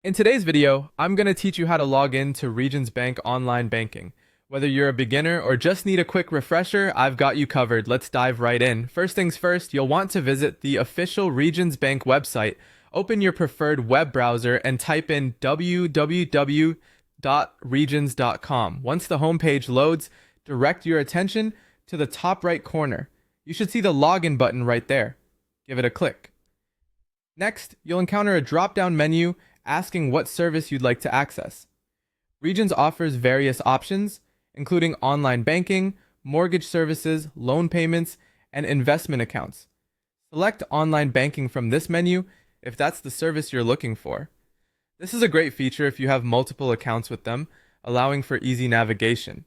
In today's video, I'm going to teach you how to log in to Regions Bank online banking. Whether you're a beginner or just need a quick refresher, I've got you covered. Let's dive right in. First things first, you'll want to visit the official Regions Bank website. Open your preferred web browser and type in www.regions.com. Once the homepage loads, direct your attention to the top right corner. You should see the login button right there. Give it a click. Next, you'll encounter a drop-down menu asking what service you'd like to access. Regions offers various options, including online banking, mortgage services, loan payments, and investment accounts. Select online banking from this menu if that's the service you're looking for. This is a great feature if you have multiple accounts with them, allowing for easy navigation.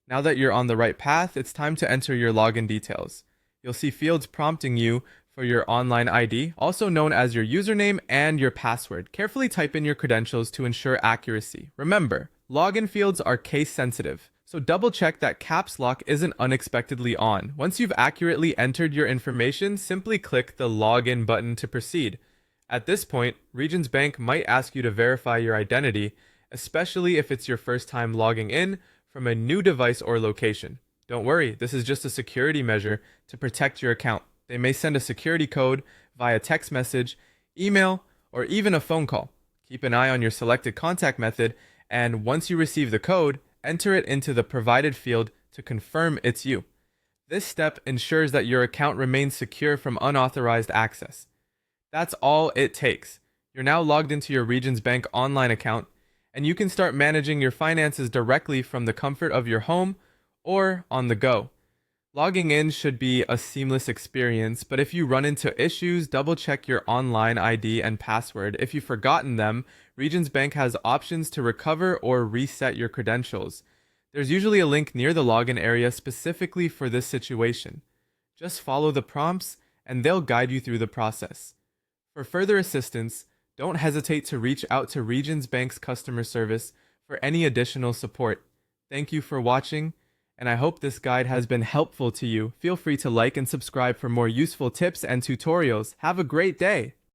Now that you're on the right path, it's time to enter your login details. You'll see fields prompting you for your online ID, also known as your username and your password. Carefully type in your credentials to ensure accuracy. Remember, login fields are case sensitive, so double check that caps lock isn't unexpectedly on. Once you've accurately entered your information, simply click the login button to proceed. At this point, Regions Bank might ask you to verify your identity, especially if it's your first time logging in from a new device or location. Don't worry, this is just a security measure to protect your account. They may send a security code via text message, email, or even a phone call. Keep an eye on your selected contact method, and once you receive the code, enter it into the provided field to confirm it's you. This step ensures that your account remains secure from unauthorized access. That's all it takes. You're now logged into your Regions Bank online account, and you can start managing your finances directly from the comfort of your home or on the go. Logging in should be a seamless experience, but if you run into issues, double check your online ID and password. If you've forgotten them, Regions Bank has options to recover or reset your credentials. There's usually a link near the login area specifically for this situation. Just follow the prompts and they'll guide you through the process. For further assistance, don't hesitate to reach out to Regions Bank's customer service for any additional support. Thank you for watching, and I hope this guide has been helpful to you. Feel free to like and subscribe for more useful tips and tutorials. Have a great day!